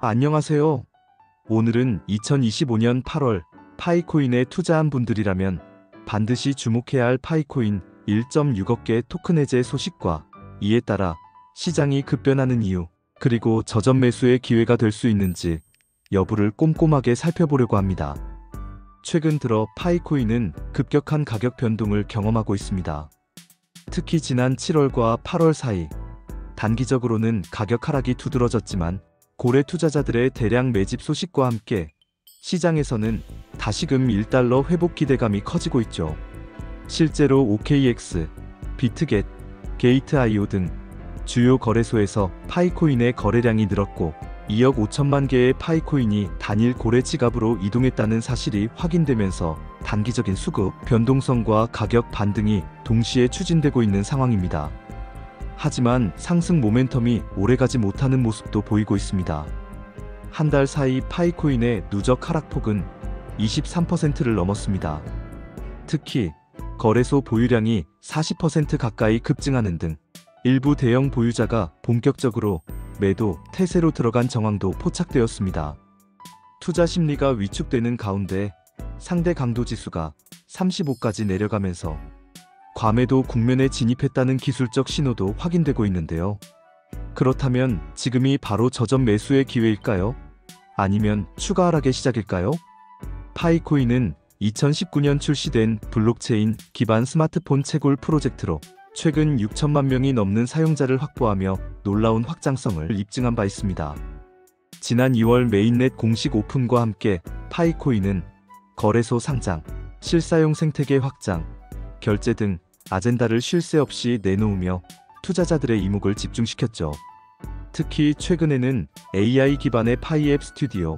안녕하세요. 오늘은 2025년 8월 파이코인에 투자한 분들이라면 반드시 주목해야 할 파이코인 1.6억 개 토큰 해제 소식과 이에 따라 시장이 급변하는 이유, 그리고 저점 매수의 기회가 될 수 있는지 여부를 꼼꼼하게 살펴보려고 합니다. 최근 들어 파이코인은 급격한 가격 변동을 경험하고 있습니다. 특히 지난 7월과 8월 사이 단기적으로는 가격 하락이 두드러졌지만 고래 투자자들의 대량 매집 소식과 함께 시장에서는 다시금 1달러 회복 기대감이 커지고 있죠. 실제로 OKX, 비트겟, 게이트.io 등 주요 거래소에서 파이코인의 거래량이 늘었고 2억 5천만 개의 파이코인이 단일 고래 지갑으로 이동했다는 사실이 확인되면서 단기적인 수급 변동성과 가격 반등이 동시에 추진되고 있는 상황입니다. 하지만 상승 모멘텀이 오래가지 못하는 모습도 보이고 있습니다. 한 달 사이 파이코인의 누적 하락폭은 23%를 넘었습니다. 특히 거래소 보유량이 40% 가까이 급증하는 등 일부 대형 보유자가 본격적으로 매도, 태세로 들어간 정황도 포착되었습니다. 투자 심리가 위축되는 가운데 상대 강도 지수가 35까지 내려가면서 과매도 국면에 진입했다는 기술적 신호도 확인되고 있는데요. 그렇다면 지금이 바로 저점 매수의 기회일까요? 아니면 추가 하락의 시작일까요? 파이코인은 2019년 출시된 블록체인 기반 스마트폰 채굴 프로젝트로 최근 6천만 명이 넘는 사용자를 확보하며 놀라운 확장성을 입증한 바 있습니다. 지난 2월 메인넷 공식 오픈과 함께 파이코인은 거래소 상장, 실사용 생태계 확장, 결제 등 아젠다를 쉴 새 없이 내놓으며 투자자들의 이목을 집중시켰죠. 특히 최근에는 AI 기반의 파이앱 스튜디오,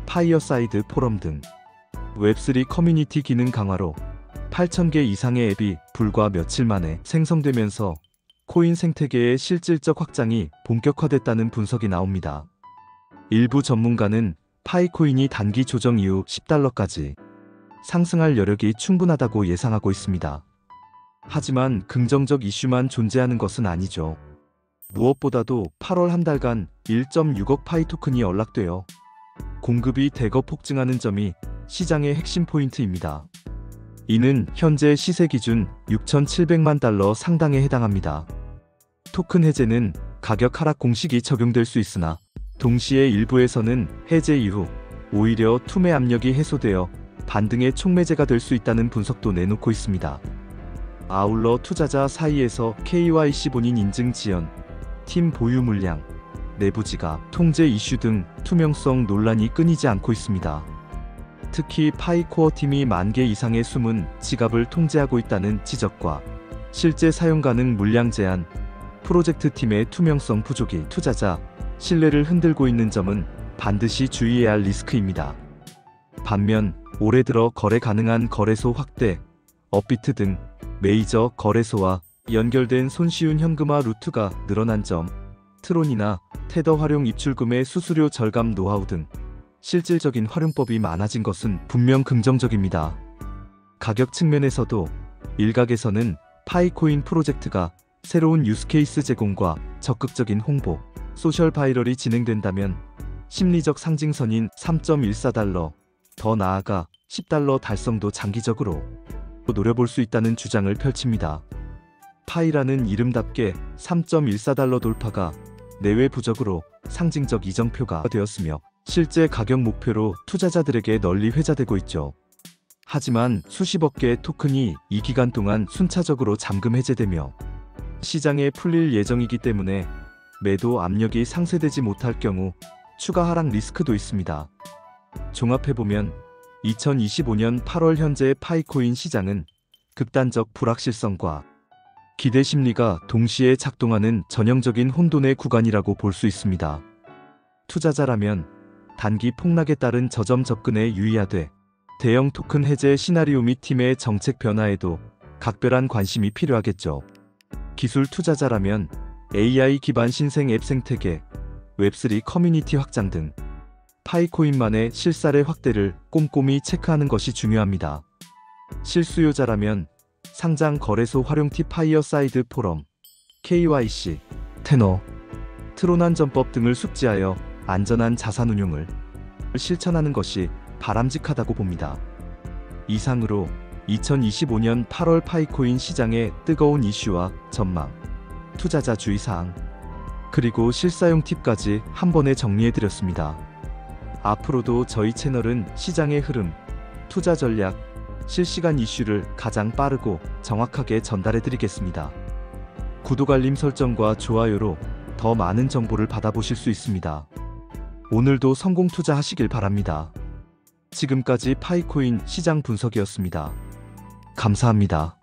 파이어사이드 포럼 등 웹3 커뮤니티 기능 강화로 8,000개 이상의 앱이 불과 며칠 만에 생성되면서 코인 생태계의 실질적 확장이 본격화됐다는 분석이 나옵니다. 일부 전문가는 파이코인이 단기 조정 이후 10달러까지 상승할 여력이 충분하다고 예상하고 있습니다. 하지만 긍정적 이슈만 존재하는 것은 아니죠. 무엇보다도 8월 한 달간 1.6억 파이 토큰이 연락되어 공급이 대거 폭증하는 점이 시장의 핵심 포인트입니다. 이는 현재 시세 기준 6,700만 달러 상당에 해당합니다. 토큰 해제는 가격 하락 공식이 적용될 수 있으나 동시에 일부에서는 해제 이후 오히려 투매 압력이 해소되어 반등의 촉매제가 될 수 있다는 분석도 내놓고 있습니다. 아울러 투자자 사이에서 KYC 본인 인증 지연, 팀 보유 물량, 내부 지갑, 통제 이슈 등 투명성 논란이 끊이지 않고 있습니다. 특히 파이코어 팀이 10,000개 이상의 숨은 지갑을 통제하고 있다는 지적과 실제 사용 가능 물량 제한, 프로젝트 팀의 투명성 부족이 투자자 신뢰를 흔들고 있는 점은 반드시 주의해야 할 리스크입니다. 반면 올해 들어 거래 가능한 거래소 확대, 업비트 등 메이저 거래소와 연결된 손쉬운 현금화 루트가 늘어난 점, 트론이나 테더 활용 입출금의 수수료 절감 노하우 등 실질적인 활용법이 많아진 것은 분명 긍정적입니다. 가격 측면에서도 일각에서는 파이코인 프로젝트가 새로운 유스케이스 제공과 적극적인 홍보, 소셜 바이럴이 진행된다면 심리적 상징선인 3.14달러, 더 나아가 10달러 달성도 장기적으로 노려볼 수 있다는 주장을 펼칩니다. 파이라는 이름답게 3.14달러 돌파가 내외 부적으로 상징적 이정표가 되었으며 실제 가격 목표로 투자자들에게 널리 회자되고 있죠. 하지만 수십억 개의 토큰이 이 기간 동안 순차적으로 잠금 해제되며 시장에 풀릴 예정이기 때문에 매도 압력이 상쇄되지 못할 경우 추가 하락 리스크도 있습니다. 종합해보면 2025년 8월 현재 파이코인 시장은 극단적 불확실성과 기대 심리가 동시에 작동하는 전형적인 혼돈의 구간이라고 볼 수 있습니다. 투자자라면 단기 폭락에 따른 저점 접근에 유의하되 대형 토큰 해제 시나리오 및 팀의 정책 변화에도 각별한 관심이 필요하겠죠. 기술 투자자라면 AI 기반 신생 앱 생태계, 웹3 커뮤니티 확장 등 파이코인만의 실사례 확대를 꼼꼼히 체크하는 것이 중요합니다. 실수요자라면 상장 거래소 활용팁 파이어사이드 포럼, KYC, 테너, 트론한 전법 등을 숙지하여 안전한 자산 운용을 실천하는 것이 바람직하다고 봅니다. 이상으로 2025년 8월 파이코인 시장의 뜨거운 이슈와 전망, 투자자 주의사항, 그리고 실사용 팁까지 한 번에 정리해드렸습니다. 앞으로도 저희 채널은 시장의 흐름, 투자 전략, 실시간 이슈를 가장 빠르고 정확하게 전달해드리겠습니다. 구독 알림 설정과 좋아요로 더 많은 정보를 받아보실 수 있습니다. 오늘도 성공 투자하시길 바랍니다. 지금까지 파이코인 시장 분석이었습니다. 감사합니다.